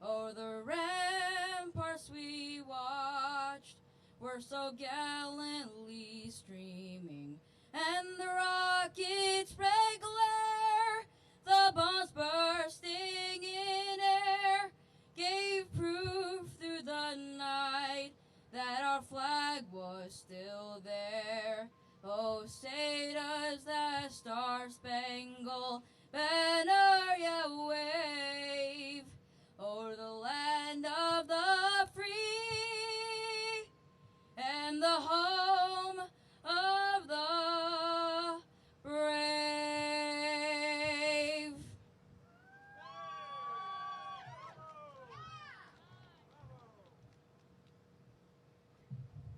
Oh, the ramparts we watched were so gallantly streaming, and the rockets spread glare, the bombs bursting in air, gave proof through the night that our flag was still there. Oh, say does that star-spangled banner yet wave o'er the land of the free and the home of the brave.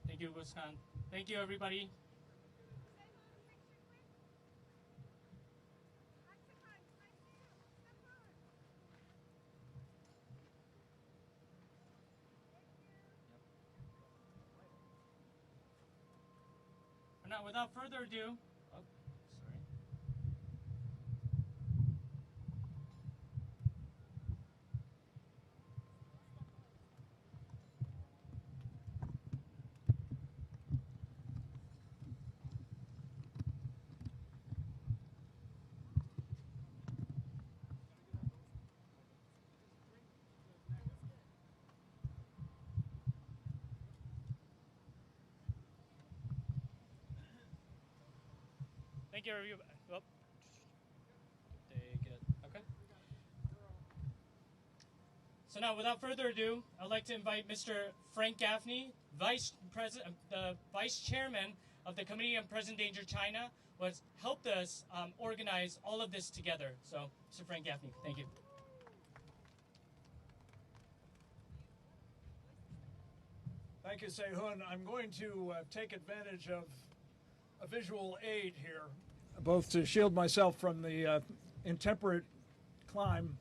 Thank you, Wisconsin. Thank you, everybody. Now, without further ado, thank you, everybody. Oh. Take it. Okay. So now, without further ado, I'd like to invite Mr. Frank Gaffney, the Vice Chairman of the Committee on Present Danger China, who has helped us organize all of this together. So, Mr. Frank Gaffney, thank you. Thank you, Se-Hun. I'm going to take advantage of a visual aid here, both to shield myself from the intemperate climb,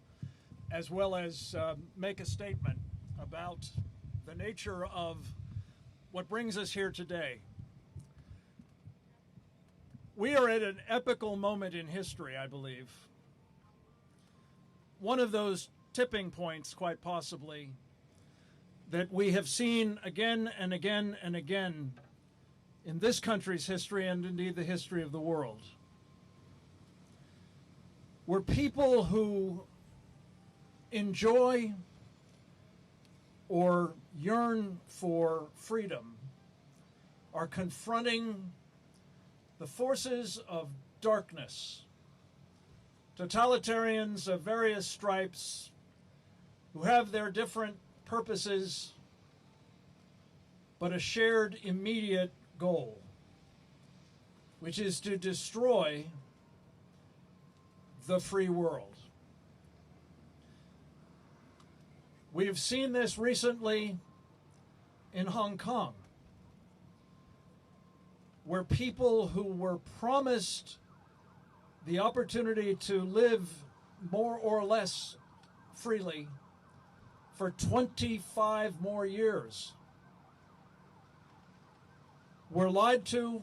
as well as make a statement about the nature of what brings us here today. We are at an epical moment in history, I believe. One of those tipping points, quite possibly, that we have seen again and again and again in this country's history and indeed the history of the world. Where people who enjoy or yearn for freedom are confronting the forces of darkness, totalitarians of various stripes who have their different purposes, but a shared immediate goal, which is to destroy the free world. We have seen this recently in Hong Kong, where people who were promised the opportunity to live more or less freely for 25 more years were lied to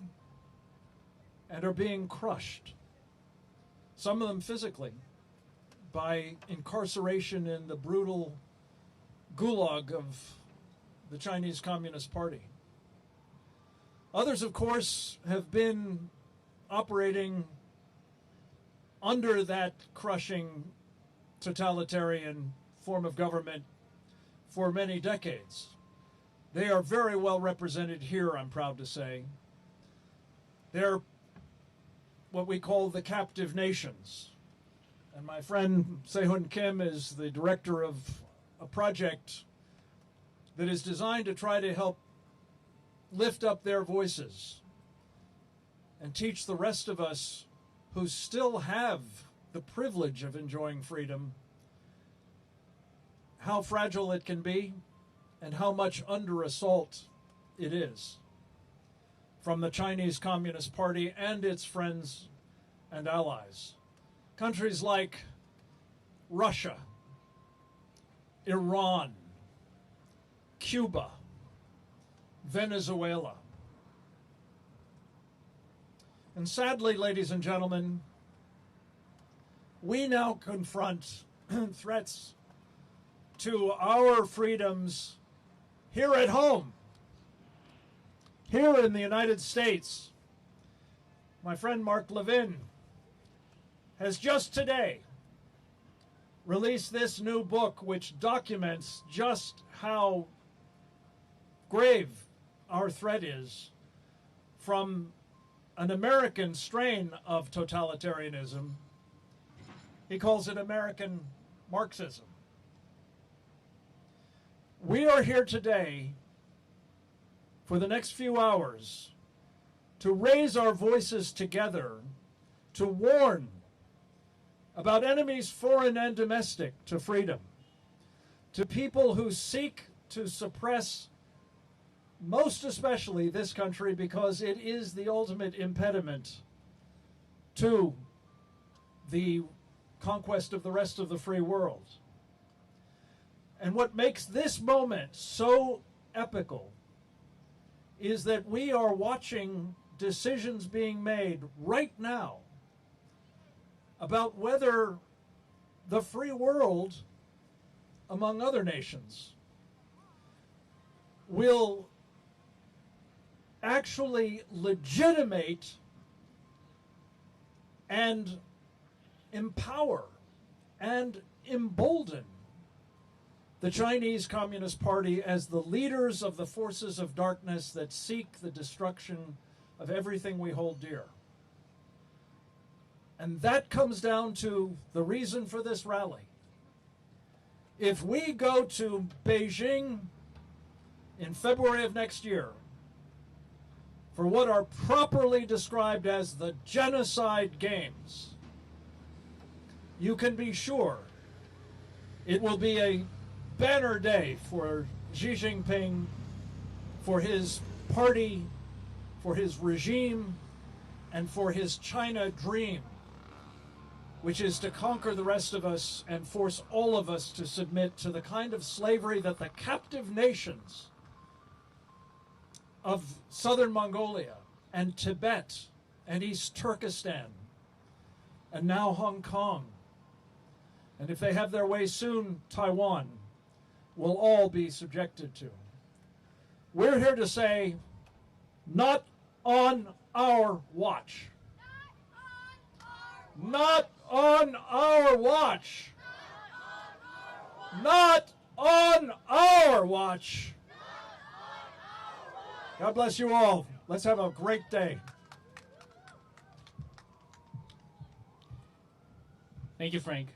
and are being crushed, some of them physically, by incarceration in the brutal gulag of the Chinese Communist Party. Others, of course, have been operating under that crushing totalitarian form of government for many decades. They are very well represented here, I'm proud to say. They're what we call the captive nations. And my friend Se-Hun Kim is the director of a project that is designed to try to help lift up their voices and teach the rest of us who still have the privilege of enjoying freedom how fragile it can be and how much under assault it is from the Chinese Communist Party and its friends and allies. Countries like Russia, Iran, Cuba, Venezuela. And sadly, ladies and gentlemen, we now confront threats to our freedoms here at home, here in the United States. My friend Mark Levin has just today released this new book which documents just how grave our threat is from an American strain of totalitarianism. He calls it American Marxism. We are here today for the next few hours to raise our voices together, to warn about enemies foreign and domestic to freedom, to people who seek to suppress most especially this country because it is the ultimate impediment to the conquest of the rest of the free world. And what makes this moment so epical is that we are watching decisions being made right now about whether the free world, among other nations, will actually legitimate and empower and embolden the Chinese Communist Party as the leaders of the forces of darkness that seek the destruction of everything we hold dear. And that comes down to the reason for this rally. If we go to Beijing in February of next year for what are properly described as the Genocide Games, you can be sure it will be a banner day for Xi Jinping, for his party, for his regime, and for his China dream, which is to conquer the rest of us and force all of us to submit to the kind of slavery that the captive nations of southern Mongolia and Tibet and East Turkestan and now Hong Kong, and if they have their way soon, Taiwan, will all be subjected to. We're here to say, not on our watch. Not on our watch. Not on our watch. God bless you all. Let's have a great day. Thank you, Frank.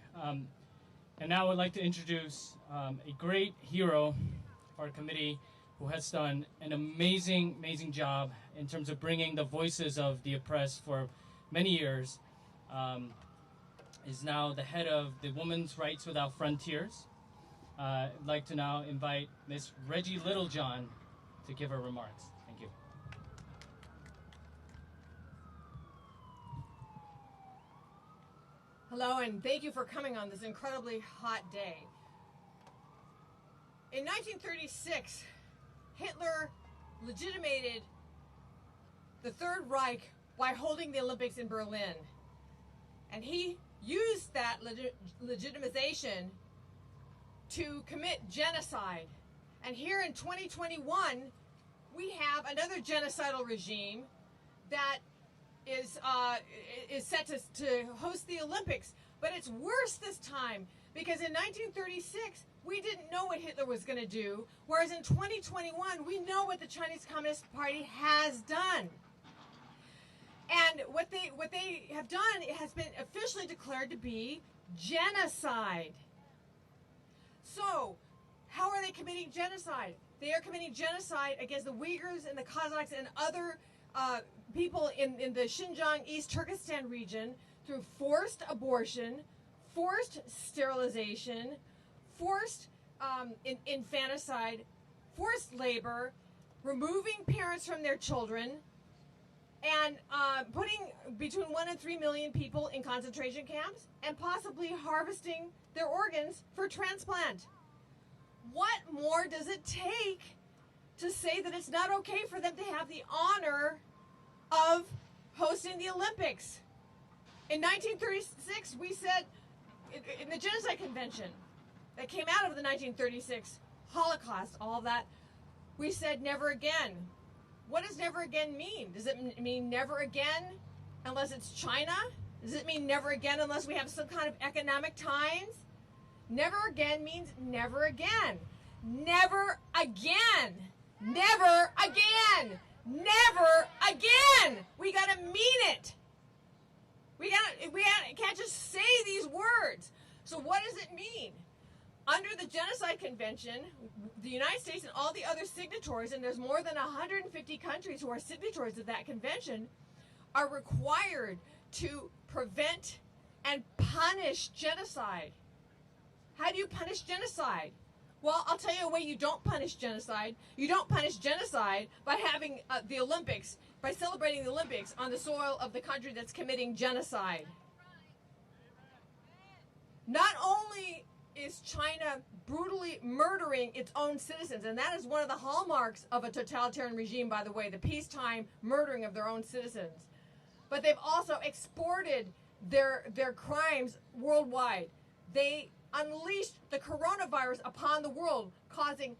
And now I'd like to introduce a great hero of our committee who has done an amazing, amazing job in terms of bringing the voices of the oppressed for many years. Is now the head of the Women's Rights Without Frontiers. I'd like to now invite Ms. Reggie Littlejohn to give her remarks. Thank you. Hello, and thank you for coming on this incredibly hot day. In 1936, Hitler legitimated the Third Reich by holding the Olympics in Berlin. And he used that legitimization to commit genocide. And here in 2021, we have another genocidal regime that is set to host the Olympics. But it's worse this time, because in 1936, we didn't know what Hitler was going to do, whereas in 2021, we know what the Chinese Communist Party has done. And what they have done has been officially declared to be genocide. So, how are they committing genocide? They are committing genocide against the Uyghurs and the Kazakhs and other people in the Xinjiang East Turkestan region through forced abortion, forced sterilization, forced infanticide, forced labor, removing parents from their children, and putting between 1 and 3 million people in concentration camps and possibly harvesting their organs for transplant. What more does it take to say that it's not okay for them to have the honor of hosting the Olympics? In 1936, we said, in the Genocide Convention, that came out of the 1936 Holocaust, all of that, we said never again. What does never again mean? Does it mean never again unless it's China? Does it mean never again unless we have some kind of economic ties? Never again means never again. Never again. Never again. Never again. We gotta mean it. We can't just say these words. So what does it mean? Under the Genocide Convention, the United States and all the other signatories, and there's more than 150 countries who are signatories of that convention, are required to prevent and punish genocide. How do you punish genocide? Well, I'll tell you a way you don't punish genocide. You don't punish genocide by having the Olympics, by celebrating the Olympics on the soil of the country that's committing genocide. Not only is China brutally murdering its own citizens, and that is one of the hallmarks of a totalitarian regime, by the way, the peacetime murdering of their own citizens. But they've also exported their crimes worldwide. They unleashed the coronavirus upon the world, causing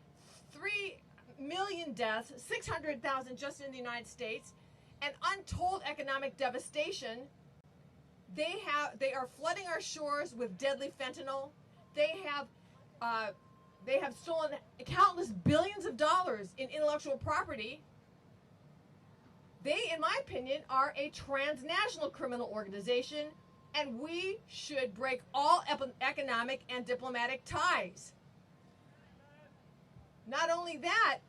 3 million deaths, 600,000 just in the United States, and untold economic devastation. They are flooding our shores with deadly fentanyl. They have stolen countless billions of dollars in intellectual property. They, in my opinion, are a transnational criminal organization, and we should break all economic and diplomatic ties. Not only that,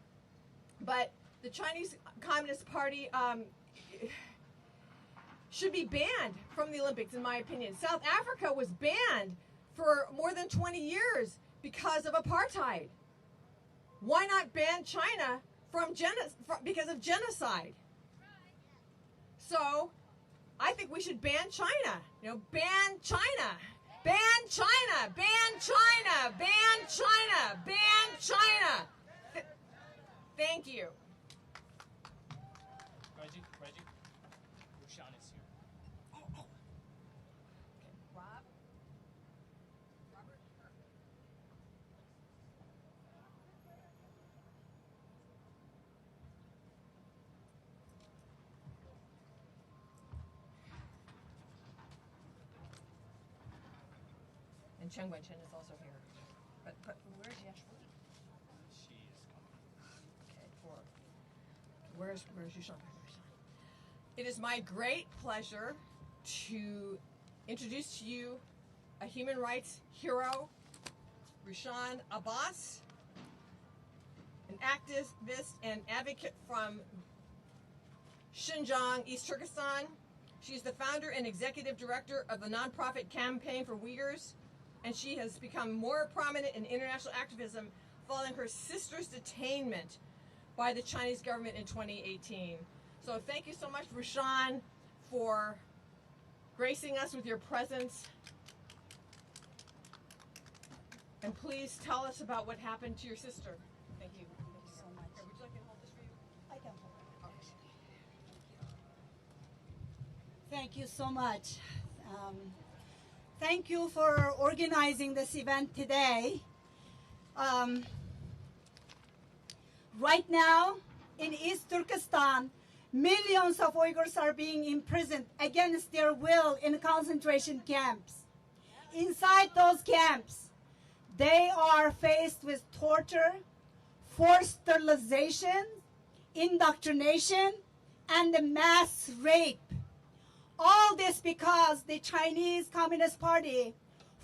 but the Chinese Communist Party should be banned from the Olympics, in my opinion. South Africa was banned for more than 20 years because of apartheid. Why not ban China because of genocide? So, I think we should ban China. Ban China. Ban China. Ban China. Ban China. Ban China. Thank you. Reggie, Rushan is here. Okay, Robert. And Chen Guangcheng is also here. But where's Yashwi? She is coming. Okay, where's Yushan? It is my great pleasure to introduce to you a human rights hero, Rushan Abbas, an activist and advocate from Xinjiang, East Turkestan. She's the founder and executive director of the nonprofit Campaign for Uyghurs, and she has become more prominent in international activism following her sister's detainment by the Chinese government in 2018. So thank you so much, Rushan, for gracing us with your presence. And please tell us about what happened to your sister. Thank you. Thank you so much. Would you like me to hold this for you? I can hold it. Thank you so much. Thank you for organizing this event today. Right now, in East Turkestan, millions of Uyghurs are being imprisoned against their will in concentration camps. Inside those camps, they are faced with torture, forced sterilization, indoctrination, and mass rape. All this because the Chinese Communist Party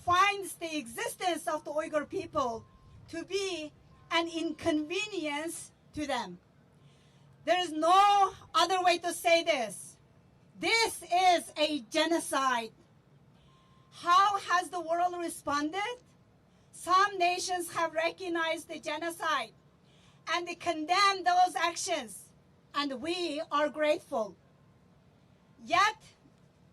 finds the existence of the Uyghur people to be an inconvenience to them. There is no other way to say this. This is a genocide. How has the world responded? Some nations have recognized the genocide and they condemn those actions, and we are grateful. Yet,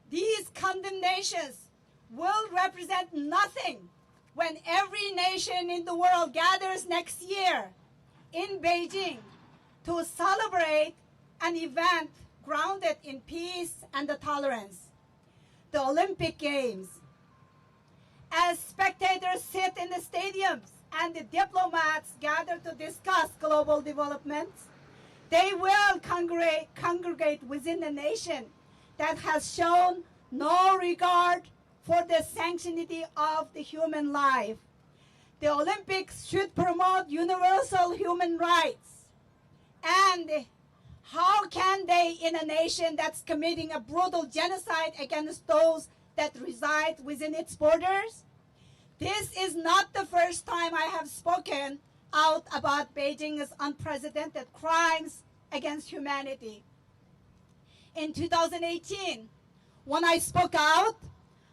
these condemnations will represent nothing when every nation in the world gathers next year in Beijing to celebrate an event grounded in peace and tolerance, the Olympic Games. As spectators sit in the stadiums and the diplomats gather to discuss global developments, they will congregate within a nation that has shown no regard for the sanctity of the human life. The Olympics should promote universal human rights. And how can they, in a nation that's committing a brutal genocide against those that reside within its borders? This is not the first time I have spoken out about Beijing's unprecedented crimes against humanity. In 2018, when I spoke out,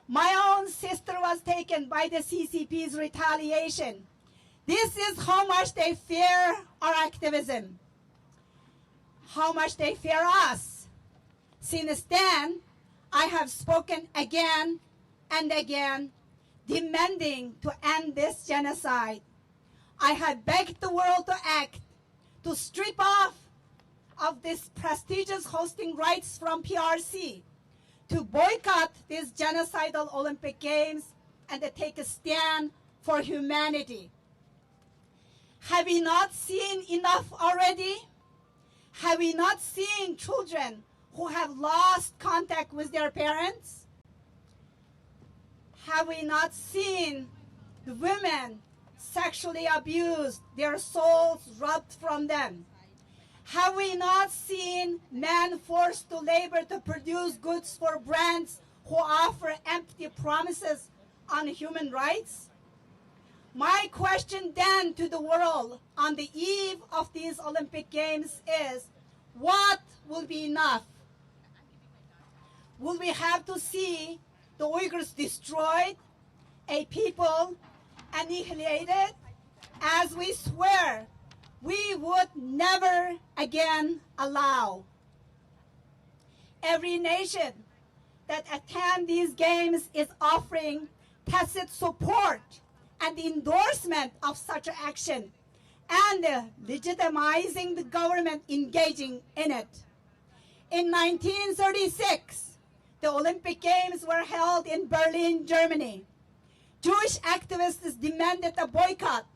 my own sister was taken by the CCP's retaliation. This is how much they fear our activism, how much they fear us. Since then, I have spoken again and again, demanding to end this genocide. I have begged the world to act, to strip off of this prestigious hosting rights from PRC, to boycott these genocidal Olympic Games, and to take a stand for humanity. Have we not seen enough already? Have we not seen children who have lost contact with their parents? Have we not seen the women sexually abused, their souls robbed from them? Have we not seen men forced to labor to produce goods for brands who offer empty promises on human rights? My question then to the world on the eve of these Olympic Games is, what will be enough? Will we have to see the Uyghurs destroyed, a people annihilated, as we swear we would never again allow? Every nation that attends these games is offering tacit support and endorsement of such action and legitimizing the government engaging in it. In 1936, the Olympic Games were held in Berlin, Germany. Jewish activists demanded a boycott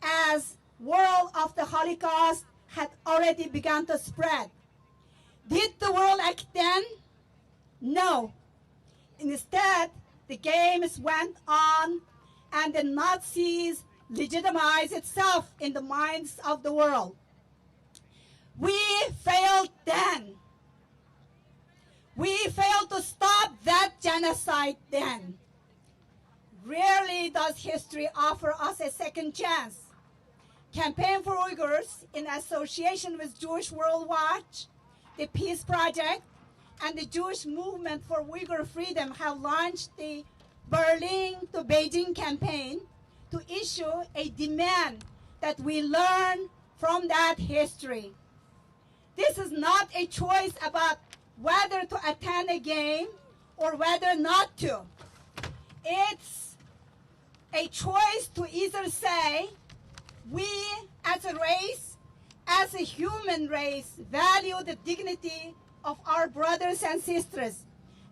as word of the Holocaust had already begun to spread. Did the world act then? No. Instead, the games went on and the Nazis legitimized itself in the minds of the world. We failed then. We failed to stop that genocide then. Rarely does history offer us a second chance. Campaign for Uyghurs, in association with Jewish World Watch, the Peace Project, and the Jewish Movement for Uyghur Freedom have launched the Berlin to Beijing campaign to issue a demand that we learn from that history. This is not a choice about whether to attend a game or whether not to. It's a choice to either say, we as a race, as a human race, value the dignity of our brothers and sisters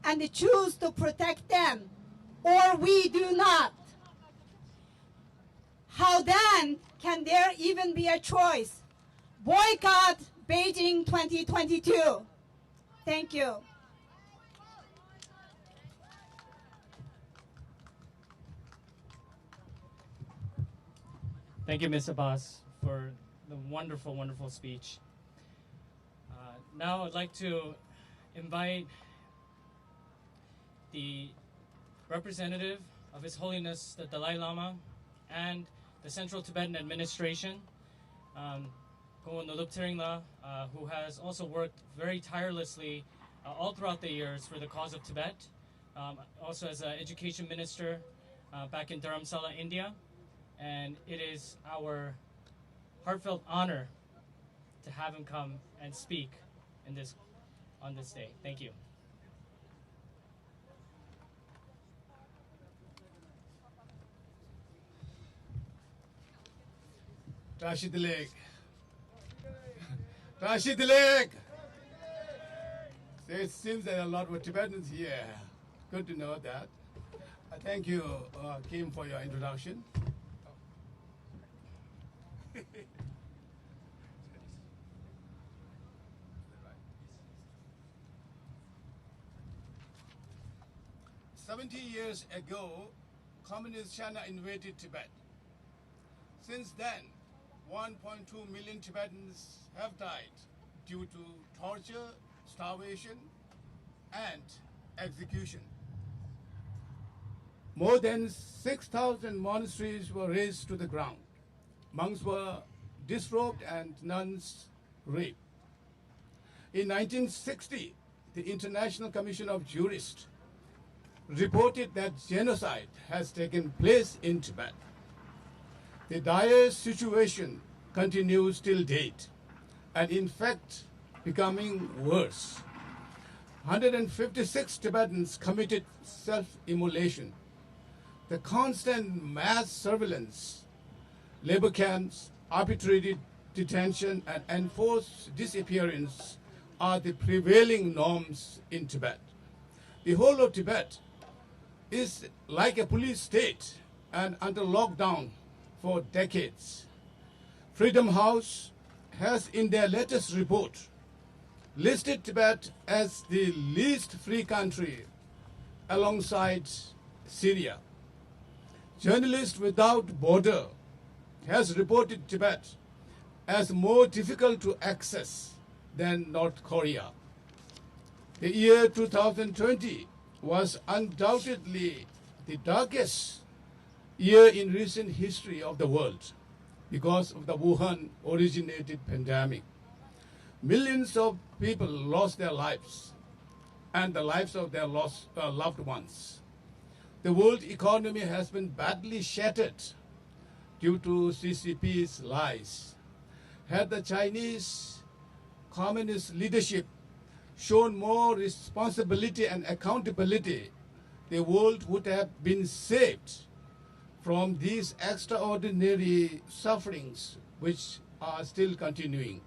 and choose to protect them, or we do not. How then can there even be a choice? Boycott Beijing 2022. Thank you. Thank you, Ms. Abbas, for the wonderful, wonderful speech. Now I'd like to invite the representative of His Holiness the Dalai Lama and the Central Tibetan Administration, who has also worked very tirelessly all throughout the years for the cause of Tibet, also as an education minister back in Dharamsala, India. And it is our heartfelt honor to have him come and speak on this day. Thank you. Tashi Dilek. Tashi Dilek. It seems there are a lot of Tibetans here. Good to know that. Thank you, Kim, for your introduction. 70 years ago, Communist China invaded Tibet. Since then, 1.2 million Tibetans have died due to torture, starvation, and execution. More than 6,000 monasteries were razed to the ground. Monks were disrobed and nuns raped. In 1960, the International Commission of Jurists reported that genocide has taken place in Tibet. The dire situation continues till date, and in fact, becoming worse. 156 Tibetans committed self-immolation. The constant mass surveillance, labor camps, arbitrary detention, and enforced disappearance are the prevailing norms in Tibet. The whole of Tibet is like a police state and under lockdown for decades. Freedom House has, in their latest report, listed Tibet as the least free country alongside Syria. Journalists Without Border has reported Tibet as more difficult to access than North Korea. The year 2020 was undoubtedly the darkest year in recent history of the world because of the Wuhan-originated pandemic. Millions of people lost their lives and the lives of their loved ones. The world economy has been badly shattered due to CCP's lies. Had the Chinese Communist leadership shown more responsibility and accountability, the world would have been saved from these extraordinary sufferings which are still continuing.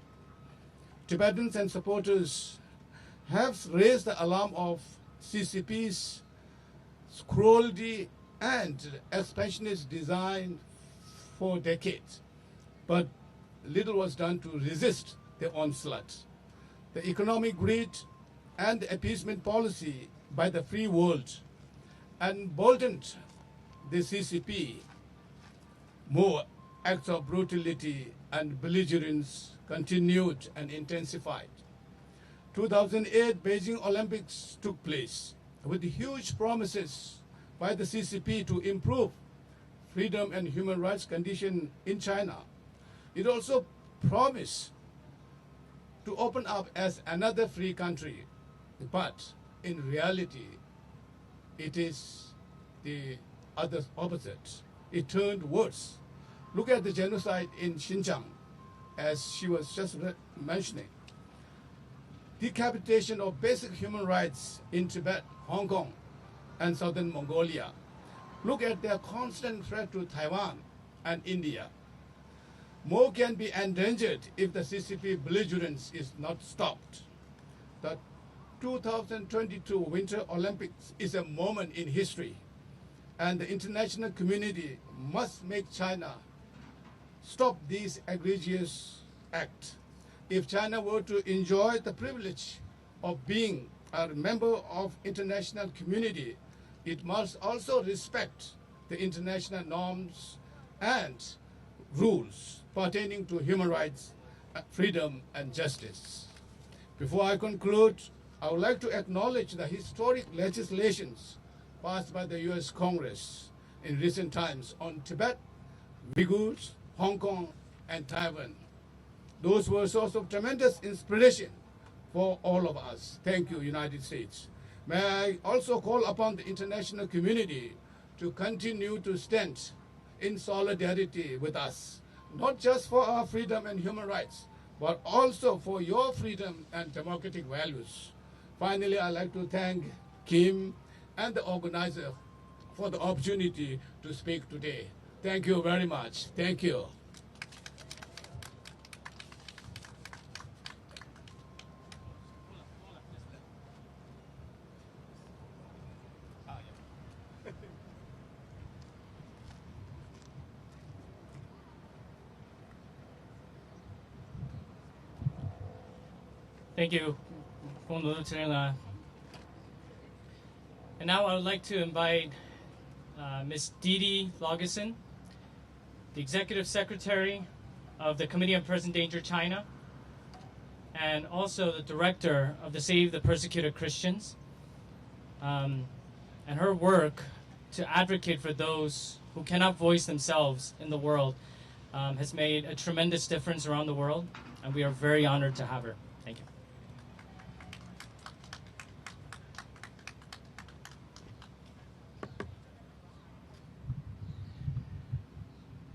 Tibetans and supporters have raised the alarm of CCP's cruelty and expansionist design for decades, but little was done to resist the onslaught. The economic greed and the appeasement policy by the free world emboldened the CCP. More acts of brutality and belligerence continued and intensified. 2008 Beijing Olympics took place with huge promises by the CCP to improve freedom and human rights condition in China. It also promised to open up as another free country, but in reality, it is the other opposite. It turned worse. Look at the genocide in Xinjiang, as she was just mentioning. Decapitation of basic human rights in Tibet, Hong Kong, and southern Mongolia. Look at their constant threat to Taiwan and India. More can be endangered if the CCP belligerence is not stopped. The 2022 Winter Olympics is a moment in history, and the international community must make China stop these egregious acts. If China were to enjoy the privilege of being a member of international community, it must also respect the international norms and rules pertaining to human rights, freedom, and justice. Before I conclude, I would like to acknowledge the historic legislations passed by the US Congress in recent times on Tibet, Uyghurs, Hong Kong, and Taiwan. Those were a source of tremendous inspiration for all of us. Thank you, United States. May I also call upon the international community to continue to stand in solidarity with us, not just for our freedom and human rights, but also for your freedom and democratic values. Finally, I'd like to thank Kim and the organizer for the opportunity to speak today. Thank you very much. Thank you. Thank you. And now I would like to invite Ms. Dee Dee Laugesen, the Executive Secretary of the Committee on Present Danger China, and also the Director of the Save the Persecuted Christians, and her work to advocate for those who cannot voice themselves in the world has made a tremendous difference around the world, and we are very honored to have her. Thank you.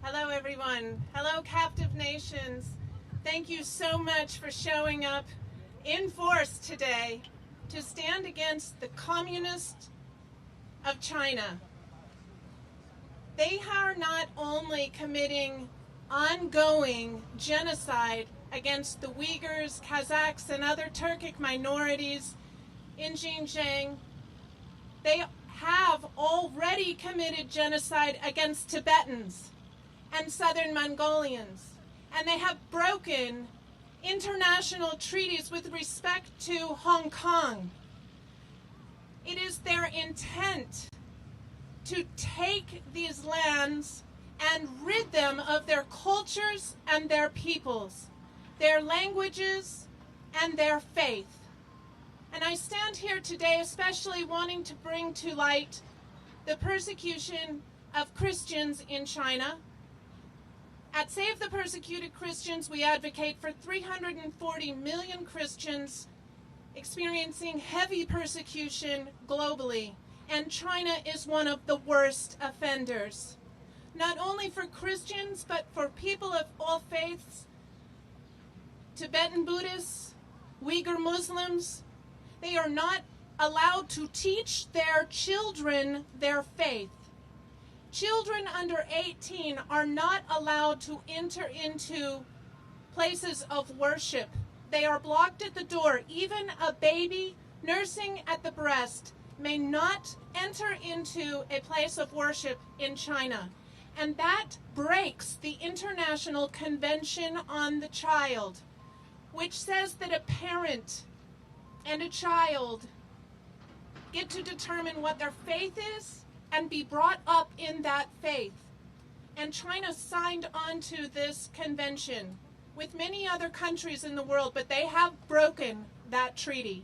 Hello, everyone. Hello, captive nations. Thank you so much for showing up in force today to stand against the communists of China. They are not only committing ongoing genocide against the Uyghurs, Kazakhs, and other Turkic minorities in Xinjiang, they have already committed genocide against Tibetans and Southern Mongolians, and they have broken international treaties with respect to Hong Kong. It is their intent to take these lands and rid them of their cultures and their peoples, their languages and their faith. And I stand here today especially wanting to bring to light the persecution of Christians in China. At Save the Persecuted Christians, we advocate for 340 million Christians experiencing heavy persecution globally, and China is one of the worst offenders. Not only for Christians, but for people of all faiths, Tibetan Buddhists, Uyghur Muslims, they are not allowed to teach their children their faith. Children under 18 are not allowed to enter into places of worship. They are blocked at the door. Even a baby nursing at the breast may not enter into a place of worship in China. And that breaks the International Convention on the Child, which says that a parent and a child get to determine what their faith is and be brought up in that faith. And China signed on to this convention with many other countries in the world, but they have broken that treaty.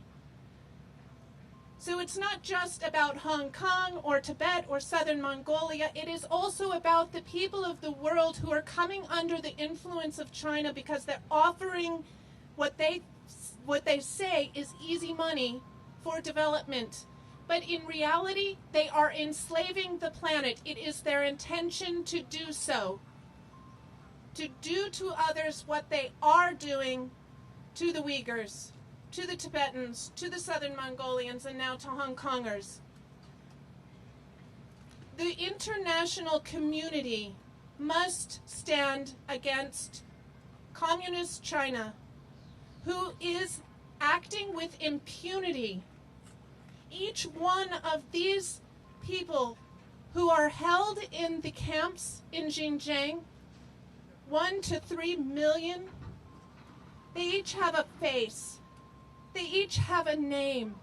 So it's not just about Hong Kong or Tibet or Southern Mongolia. It is also about the people of the world who are coming under the influence of China because they're offering what they say is easy money for development. But in reality, they are enslaving the planet. It is their intention to do so, to do to others what they are doing to the Uyghurs, to the Tibetans, to the Southern Mongolians, and now to Hong Kongers. The international community must stand against communist China, who is acting with impunity. Each one of these people who are held in the camps in Xinjiang, 1 to 3 million, they each have a face. They each have a name.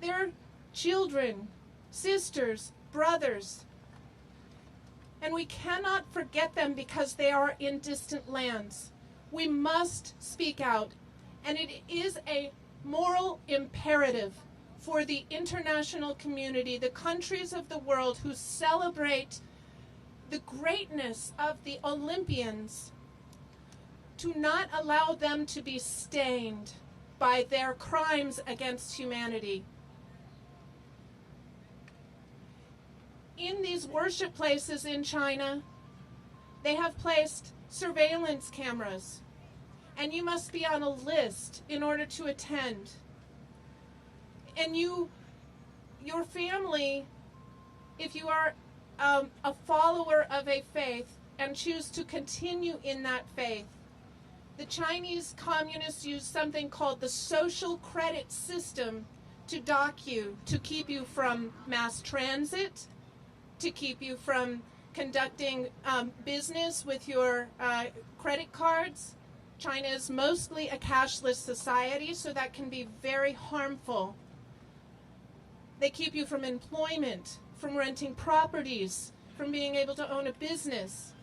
They're children, sisters, brothers. And we cannot forget them because they are in distant lands. We must speak out. And it is a moral imperative for the international community, the countries of the world who celebrate the greatness of the Olympians, to not allow them to be stained by their crimes against humanity. In these worship places in China, they have placed surveillance cameras, and you must be on a list in order to attend. And your family, if you are a follower of a faith and choose to continue in that faith, the Chinese communists use something called the social credit system to dock you, to keep you from mass transit, to keep you from conducting business with your credit cards. China is mostly a cashless society, so that can be very harmful. They keep you from employment, from renting properties, from being able to own a business.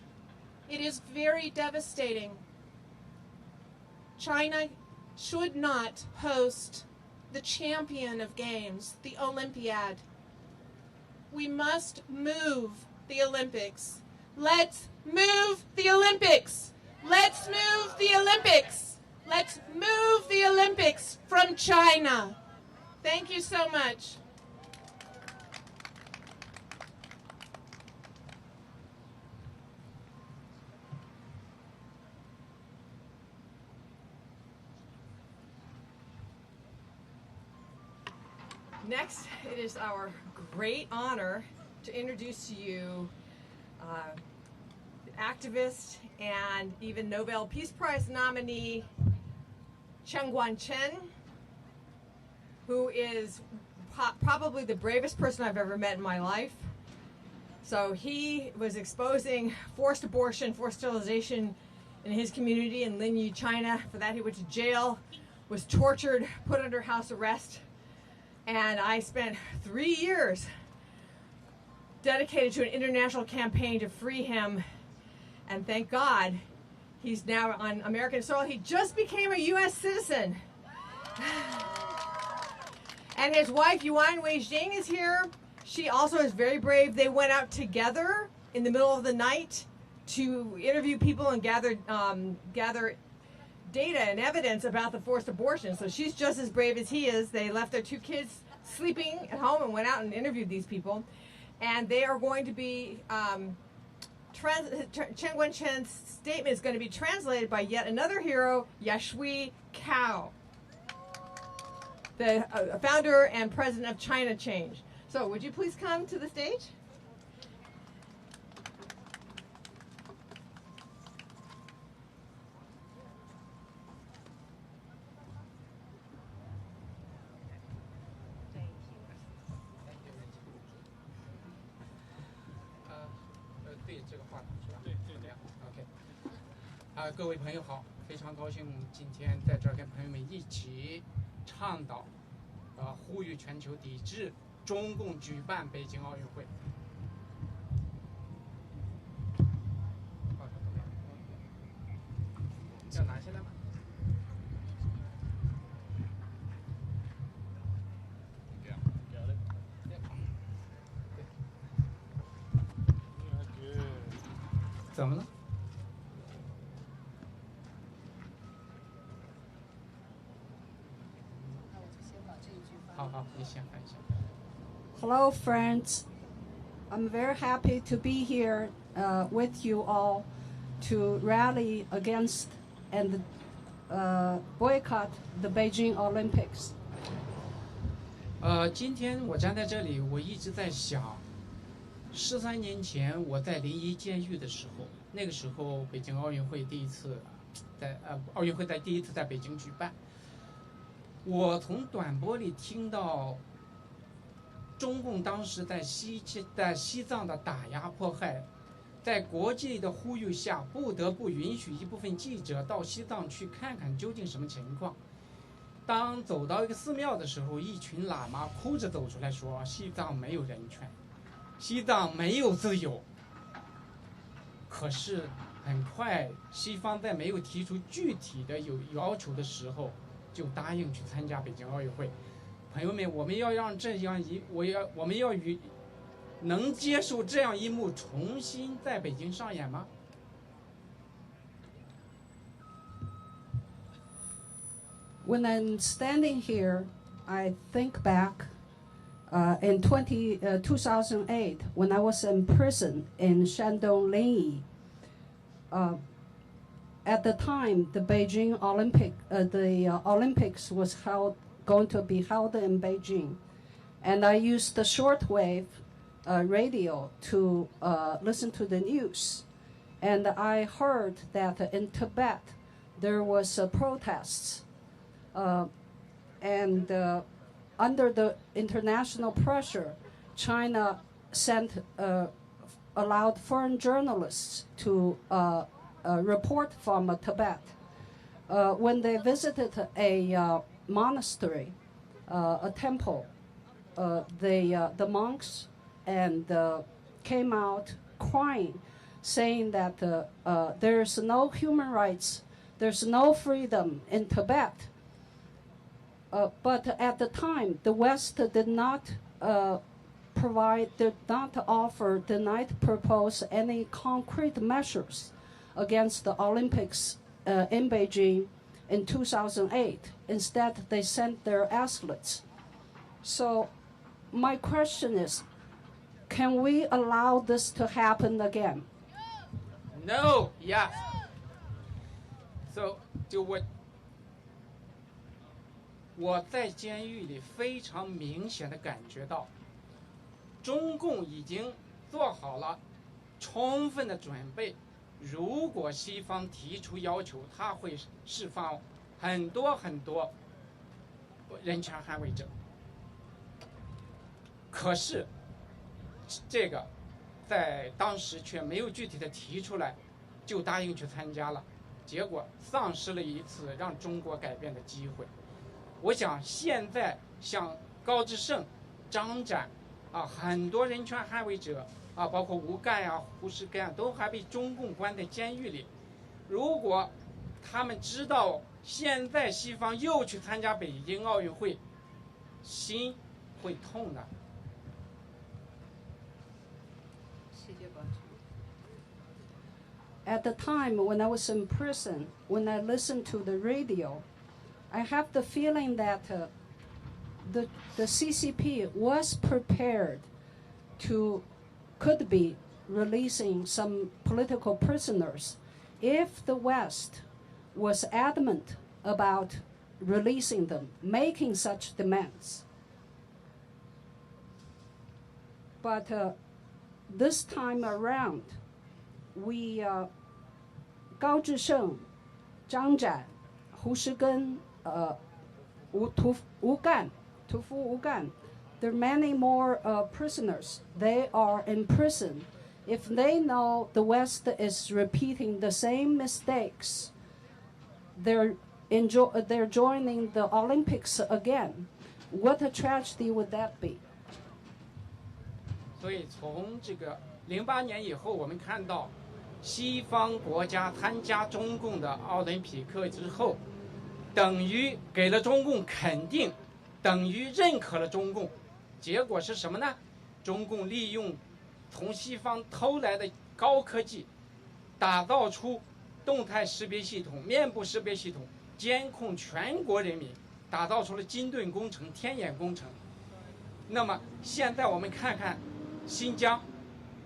It is very devastating. China should not host the champion of games, the Olympiad. We must move the Olympics. Let's move the Olympics. Let's move the Olympics. Let's move the Olympics from China. Thank you so much. Next, it is our great honor to introduce to you activist and even Nobel Peace Prize nominee Chen Guangcheng, who is probably the bravest person I've ever met in my life. So he was exposing forced abortion, forced sterilization in his community in Linyi, China. For that, he went to jail, was tortured, put under house arrest. And I spent 3 years dedicated to an international campaign to free him. And thank God, he's now on American soil. He just became a U.S. citizen. And his wife, Yuan Weijing, is here. She also is very brave. They went out together in the middle of the night to interview people and gather data and evidence about the forced abortion. So she's just as brave as he is. They left their 2 kids sleeping at home and went out and interviewed these people. And they are going to be, Chen Guangcheng's statement is going to be translated by yet another hero, Yashui Cao, the founder and president of China Change. So would you please come to the stage? OK。各位朋友好，非常高兴今天在这儿跟朋友们一起倡导，呼吁全球抵制中共举办北京奥运会。要拿下来吗？怎么了？好，你先看一下。 Hello, friends. I'm very happy to be here with you all to rally against and boycott the Beijing Olympics. 今天我站在这里，我一直在想，13年前我在临沂监狱的时候，那个时候北京奥运会第一次在第一次在北京举办。我从短波里听到中共当时在西藏的打压迫害，在国际的呼吁下，不得不允许一部分记者到西藏去看看究竟什么情况。当走到一个寺庙的时候，一群喇嘛哭着走出来说：“西藏没有人权，西藏没有自由。”可是很快，西方在没有提出具体的要求的时候，就答应去参加北京奥运会。朋友们，我们要让我们要能接受这样一幕重新在北京上演吗？ When I'm standing here, I think back in 2008 when I was in prison in Shandong Linyi. At the time, the Beijing Olympics was going to be held in Beijing, and I used the shortwave radio to listen to the news, and I heard that in Tibet there was protests. And under the international pressure, China allowed foreign journalists to report from Tibet. when they visited a monastery, a temple, the monks and came out crying, saying that there's no human rights, there's no freedom in Tibet. But at the time, the West did not propose any concrete measures against the Olympics in Beijing in 2008. Instead, they sent their athletes. So my question is, can we allow this to happen again? No, yes. So 我在监狱里非常明显的感觉到，中共已经做好了充分的准备。如果西方提出要求，他会释放很多人权捍卫者。可是，这个在当时却没有具体的提出来，就答应去参加了，结果丧失了一次让中国改变的机会。我想现在像高志胜、张展很多人权捍卫者包括吴干胡适干都还被中共关在监狱里。如果他们知道现在西方又去参加北京奥运会，心会痛的。At the time when I was in prison, when I listened to the radio, I have the feeling that the CCP was prepared could be releasing some political prisoners if the West was adamant about releasing them, making such demands. But this time around, we, Gao Zhisheng, Zhang Zhan, Hu Shigen, Wu Gan, there are many more prisoners. They are in prison. If they know the West is repeating the same mistakes, they're joining the Olympics again. What a tragedy would that be? 所以从这个08年以后，我们看到西方国家参加中共的奥林匹克之后，等于给了中共肯定，等于认可了中共。结果是什么呢？中共利用从西方偷来的高科技，打造出动态识别系统、面部识别系统，监控全国人民，打造出了金盾工程、天眼工程。那么现在我们看看新疆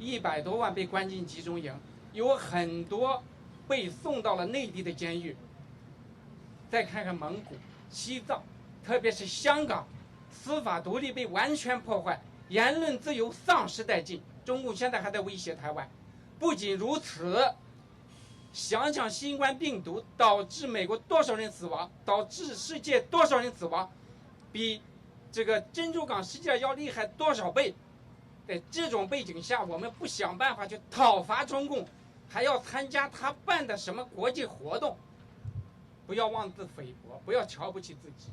，100多万被关进集中营，有很多被送到了内地的监狱。再看看蒙古、西藏，特别是香港，司法独立被完全破坏，言论自由丧失殆尽。中共现在还在威胁台湾。不仅如此，想想新冠病毒导致美国多少人死亡，导致世界多少人死亡，比这个珍珠港事件要厉害多少倍。在这种背景下，我们不想办法去讨伐中共，还要参加他办的什么国际活动？不要妄自菲薄，不要瞧不起自己。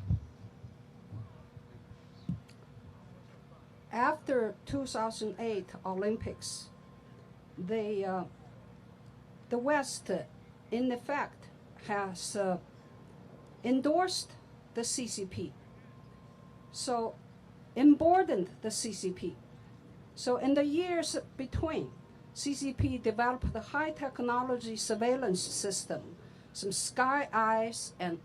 After 2008 Olympics, the West, in effect, has endorsed the CCP, so emboldened the CCP. So in the years between, CCP developed the high technology surveillance system, some sky eyes and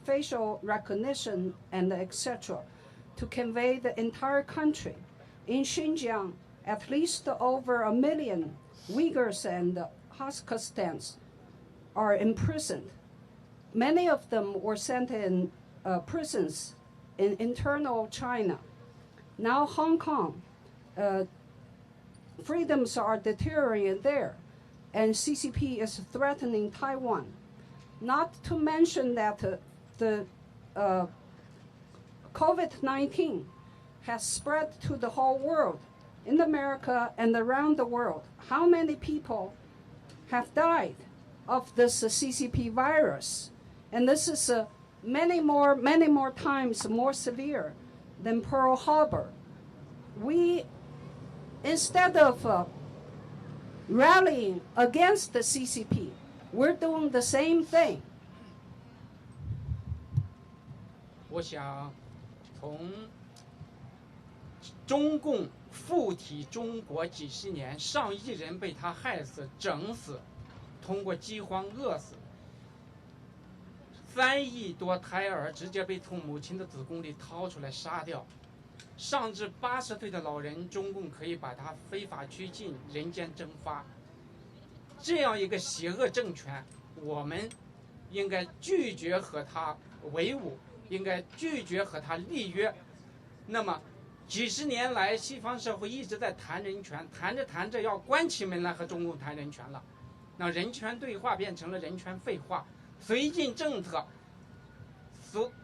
facial recognition and etc. to convey the entire country. In Xinjiang, at least over 1 million Uyghurs and Kazakhstans are imprisoned. Many of them were sent in prisons in internal China. Now Hong Kong, freedoms are deteriorating there, and CCP is threatening Taiwan. Not to mention that the COVID-19 has spread to the whole world, in America and around the world. How many people have died? of this CCP virus. And this is many more times more severe than Pearl Harbor. We, instead of rallying against the CCP, we're doing the same thing. 我想从中共附体中国几十年，上亿人被他害死、整死，通过饥荒饿死，3亿多胎儿直接被从母亲的子宫里掏出来杀掉，上至80岁的老人，中共可以把他非法拘禁、人间蒸发。这样一个邪恶政权，我们应该拒绝和他为伍，应该拒绝和他立约。那么几十年来，西方社会一直在谈人权，谈着谈着要关起门来和中共谈人权了，那人权对话变成了人权废话，绥靖政策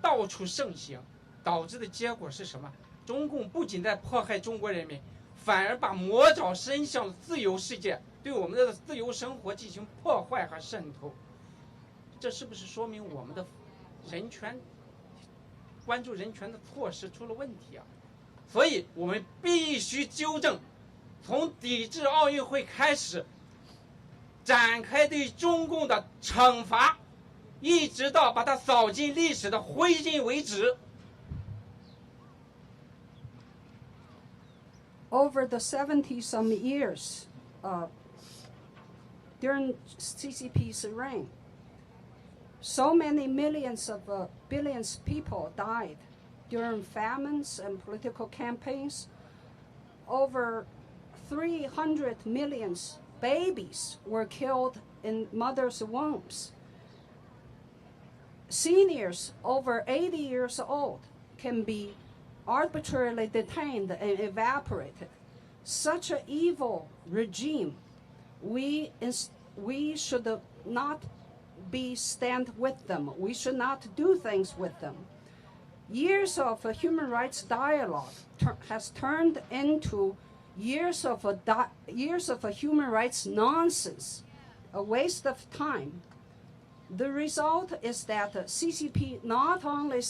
到处盛行，导致的结果是什么？中共不仅在迫害中国人民，反而把魔爪伸向自由世界，对我们的自由生活进行破坏和渗透。这是不是说明我们的人权关注人权的措施出了问题啊？所以我们必须纠正，从抵制奥运会开始，展开对中共的惩罚，一直到把它扫进历史的灰烬为止。Over the 70-some years during CCP's reign, so many billions of people died during famines and political campaigns. Over 300 million babies were killed in mothers' wombs. Seniors over 80 years old can be arbitrarily detained and evaporated. Such an evil regime, we should not stand with them. We should not do things with them. Years of human rights dialogue has turned into years of human rights nonsense, a waste of time. The result is that CCP not only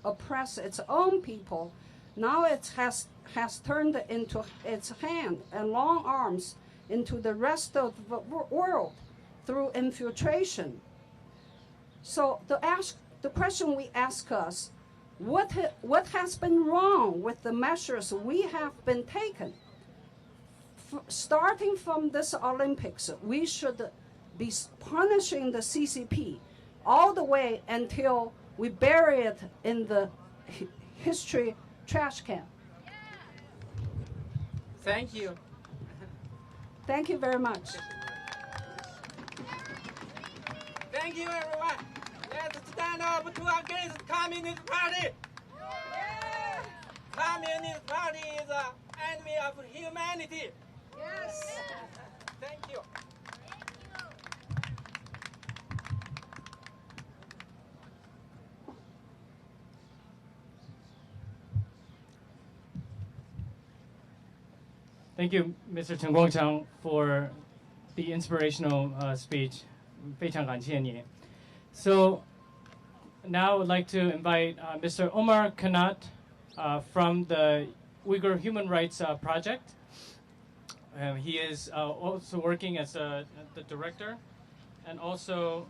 oppress its own people, now it has turned into its hand and long arms into the rest of the world through infiltration. So the question we ask us, what has been wrong with the measures we have been taken? Starting from this Olympics, we should be punishing the CCP all the way until we bury it in the history trash can. Thank you. Thank you very much. Thank you, everyone. Let's stand up against Communist Party. Yeah. Communist Party is an enemy of humanity. Yes. Thank you. Thank you, Mr. Chen Guangcheng, for the inspirational speech. 非常感谢你. So now I would like to invite Mr. Omar Kanat from the Uyghur Human Rights Project. He is also working as the director, and also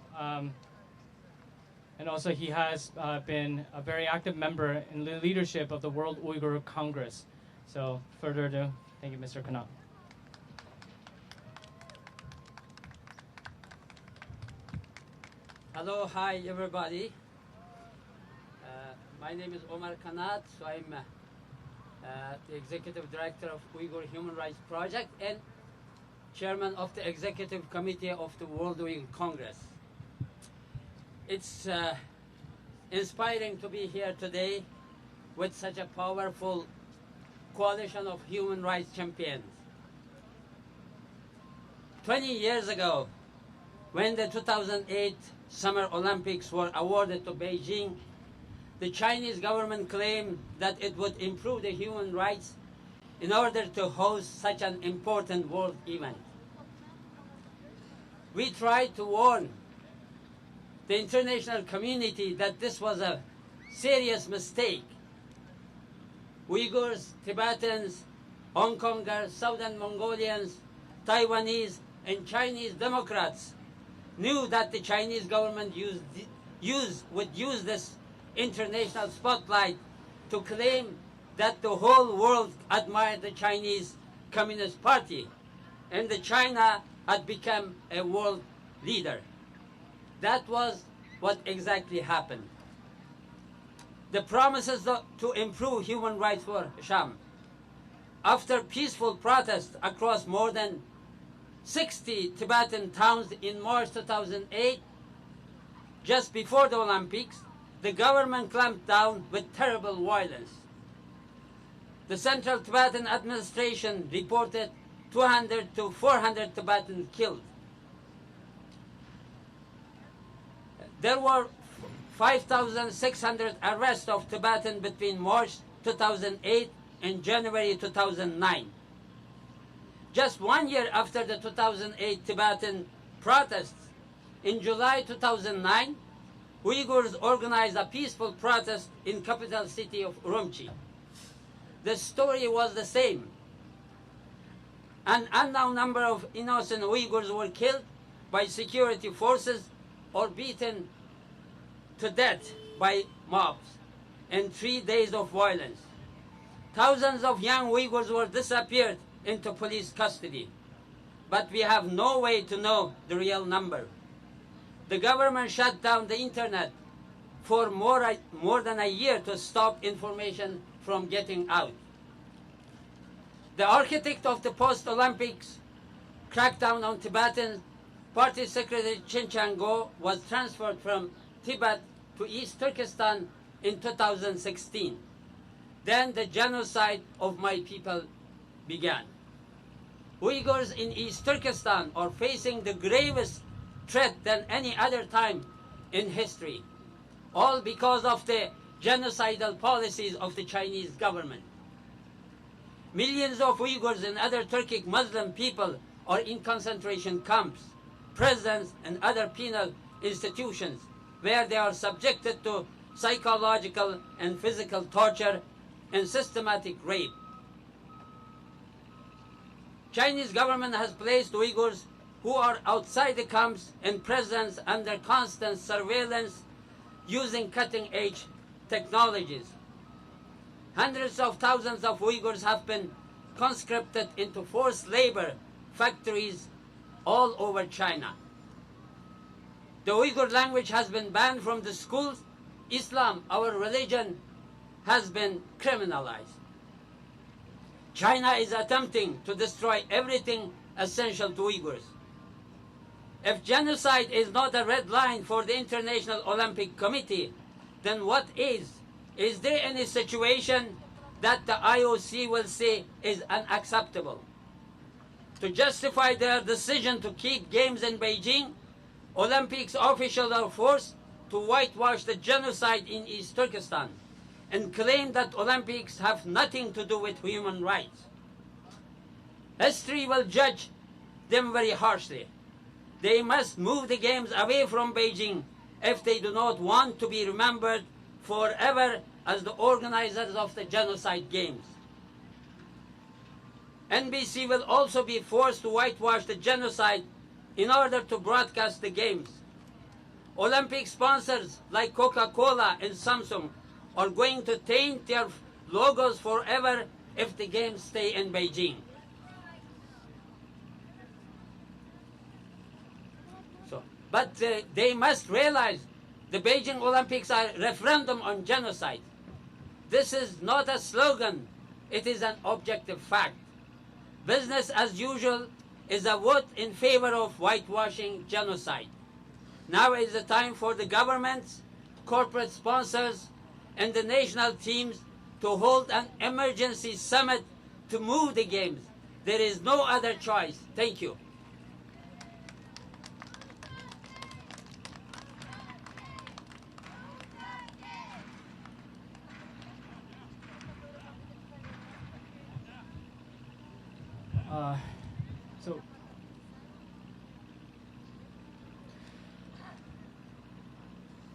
he has been a very active member in the leadership of the World Uyghur Congress. So further ado, thank you, Mr. Kanat. Hello, hi everybody. My name is Omar Kanat, so I'm the Executive Director of Uyghur Human Rights Project and Chairman of the Executive Committee of the World Uyghur Congress. It's inspiring to be here today with such a powerful coalition of human rights champions. 20 years ago, when the 2008 Summer Olympics were awarded to Beijing, the Chinese government claimed that it would improve the human rights in order to host such an important world event. we tried to warn the international community that this was a serious mistake. Uyghurs, Tibetans, Hong Kongers, Southern Mongolians, Taiwanese, and Chinese Democrats knew that the Chinese government would use this international spotlight to claim that the whole world admired the Chinese Communist Party and that China had become a world leader. That was what exactly happened. The promises to improve human rights were sham. After peaceful protests across more than 60 Tibetan towns in March 2008, just before the Olympics, the government clamped down with terrible violence. The Central Tibetan Administration reported 200 to 400 Tibetans killed. There were 5,600 arrests of Tibetans between March 2008 and January 2009. Just 1 year after the 2008 Tibetan protests, in July 2009, Uyghurs organized a peaceful protest in capital city of Urumqi. The story was the same. An unknown number of innocent Uyghurs were killed by security forces or beaten to death by mobs, and 3 days of violence. Thousands of young Uyghurs were disappeared into police custody, but we have no way to know the real number. The government shut down the internet for more than a year to stop information from getting out. The architect of the post-Olympics crackdown on Tibetans, Party Secretary Chen Guangcheng, was transferred from Tibet to East Turkestan in 2016. Then the genocide of my people began. Uyghurs in East Turkestan are facing the gravest threat than any other time in history, all because of the genocidal policies of the Chinese government. Millions of Uyghurs and other Turkic Muslim people are in concentration camps, prisons, and other penal institutions where they are subjected to psychological and physical torture and systematic rape. Chinese government has placed Uyghurs who are outside the camps and prisons under constant surveillance using cutting-edge technologies. Hundreds of thousands of Uyghurs have been conscripted into forced labor factories all over China. The Uyghur language has been banned from the schools. Islam, our religion, has been criminalized. China is attempting to destroy everything essential to Uyghurs. If genocide is not a red line for the International Olympic Committee, then what is? Is there any situation that the IOC will say is unacceptable? To justify their decision to keep games in Beijing, Olympics officials are forced to whitewash the genocide in East Turkestan and claim that Olympics have nothing to do with human rights. History will judge them very harshly. They must move the games away from Beijing if they do not want to be remembered forever as the organizers of the genocide games. NBC will also be forced to whitewash the genocide in order to broadcast the games. Olympic sponsors like Coca-Cola and Samsung are going to taint their logos forever if the games stay in Beijing. But they must realize the Beijing Olympics are a referendum on genocide. This is not a slogan, it is an objective fact. Business as usual is a vote in favor of whitewashing genocide. Now is the time for the governments, corporate sponsors, and the national teams to hold an emergency summit to move the games. There is no other choice. Thank you.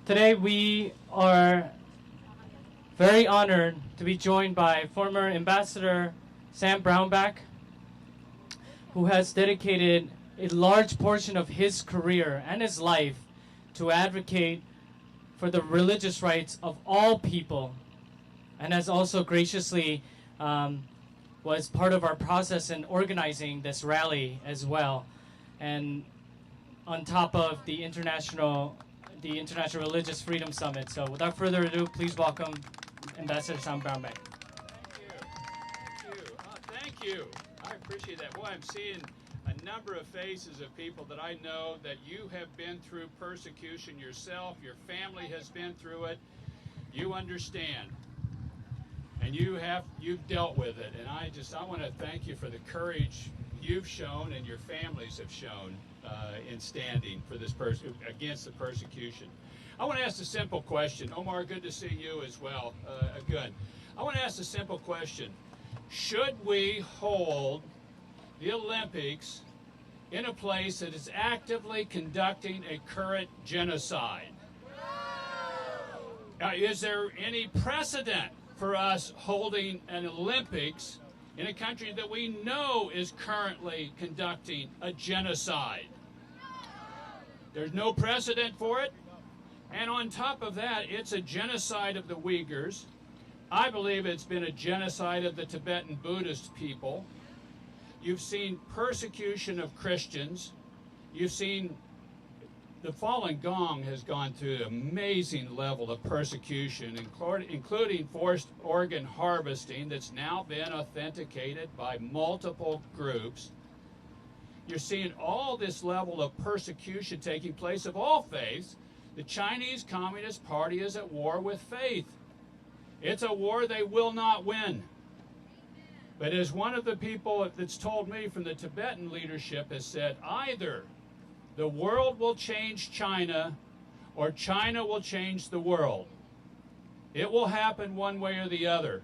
Today we are very honored to be joined by former Ambassador Sam Brownback, who has dedicated a large portion of his career and his life to advocate for the religious rights of all people, and has also graciously was part of our process in organizing this rally as well, and on top of the International Religious Freedom Summit. So without further ado, please welcome Ambassador Sam Brownback. Thank you. Oh, thank you. I appreciate that. Boy, I'm seeing a number of faces of people that I know that you have been through persecution yourself. Your family has been through it. You understand. And you've dealt with it. And I want to thank you for the courage you've shown and your families have shown in standing for this against the persecution. I want to ask a simple question. Omar, good to see you as well. Good. I want to ask a simple question. Should we hold the Olympics in a place that is actively conducting a current genocide? Is there any precedent for us holding an Olympics in a country that we know is currently conducting a genocide? There's no precedent for it. And on top of that, it's a genocide of the Uyghurs. I believe it's been a genocide of the Tibetan Buddhist people. You've seen persecution of Christians. You've seen the Falun Gong has gone through an amazing level of persecution, including forced organ harvesting that's now been authenticated by multiple groups. You're seeing all this level of persecution taking place of all faiths. The Chinese Communist Party is at war with faith. It's a war they will not win. But as one of the people that's told me from the Tibetan leadership has said, either the world will change China or China will change the world. It will happen one way or the other.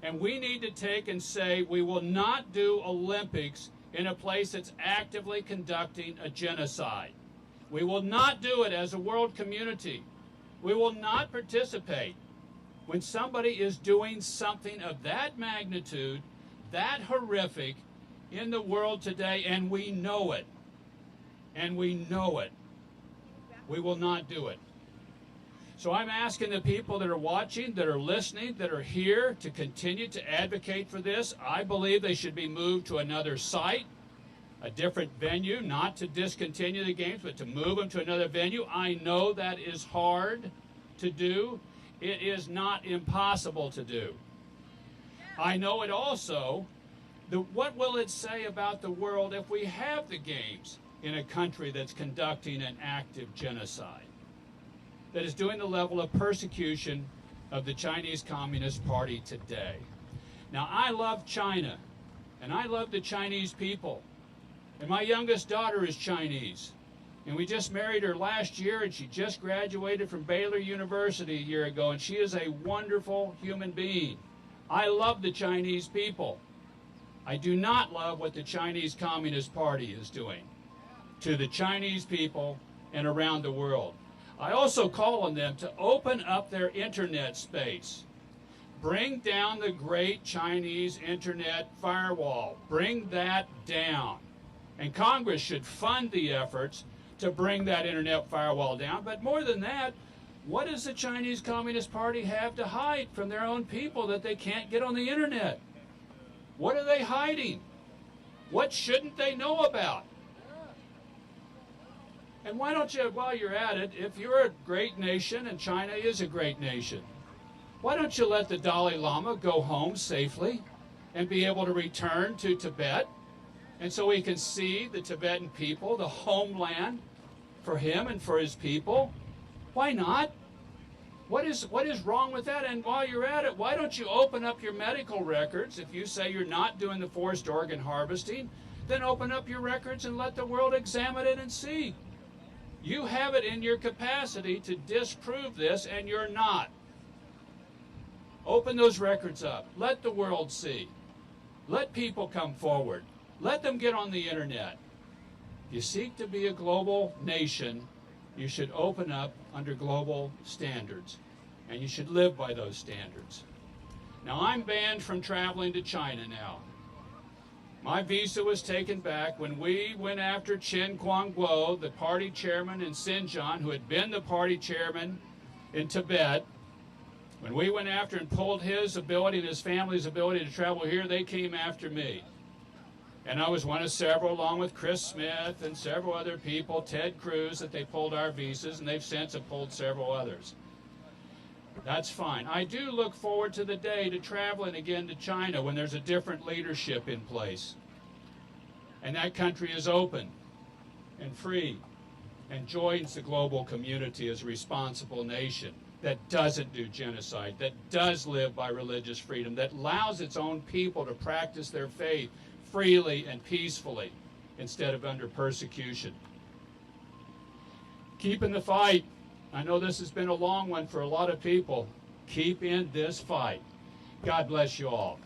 And we need to take and say we will not do Olympics in a place that's actively conducting a genocide. We will not do it as a world community. We will not participate when somebody is doing something of that magnitude, that horrific in the world today, and we know it. And we know it. We will not do it. So I'm asking the people that are watching, that are listening, that are here to continue to advocate for this. I believe they should be moved to another site, a different venue, not to discontinue the games, but to move them to another venue. I know that is hard to do. It is not impossible to do. I know it also. What will it say about the world if we have the games in a country that's conducting an active genocide, that is doing the level of persecution of the Chinese Communist Party today? Now, I love China, and I love the Chinese people, and my youngest daughter is Chinese, and we just married her last year, and she just graduated from Baylor University a year ago, and she is a wonderful human being. I love the Chinese people. I do not love what the Chinese Communist Party is doing to the Chinese people and around the world. I also call on them to open up their internet space. Bring down the great Chinese internet firewall. Bring that down. And Congress should fund the efforts to bring that internet firewall down. But more than that, what does the Chinese Communist Party have to hide from their own people that they can't get on the internet? What are they hiding? What shouldn't they know about? And why don't you, while you're at it, if you're a great nation, and China is a great nation, why don't you let the Dalai Lama go home safely and be able to return to Tibet, and so he can see the Tibetan people, the homeland for him and for his people? Why not? What is wrong with that? And while you're at it, why don't you open up your medical records? If you say you're not doing the forced organ harvesting, then open up your records and let the world examine it and see. You have it in your capacity to disprove this, and you're not. Open those records up. Let the world see. Let people come forward. Let them get on the internet. If you seek to be a global nation, You should open up under global standards, and you should live by those standards. Now, I'm banned from traveling to China now. My visa was taken back when we went after Chen Guangcheng, the party chairman in Xinjiang, who had been the party chairman in Tibet. When we went after and pulled his ability and his family's ability to travel here, they came after me. And I was one of several, along with Chris Smith and several other people, Ted Cruz, that they pulled our visas, and they've since have pulled several others. That's fine. I do look forward to the day to traveling again to China when there's a different leadership in place. And that country is open and free and joins the global community as a responsible nation that doesn't do genocide, that does live by religious freedom, that allows its own people to practice their faith freely and peacefully instead of under persecution. Keep in the fight. I know this has been a long one for a lot of people. Keep in this fight. God bless you all.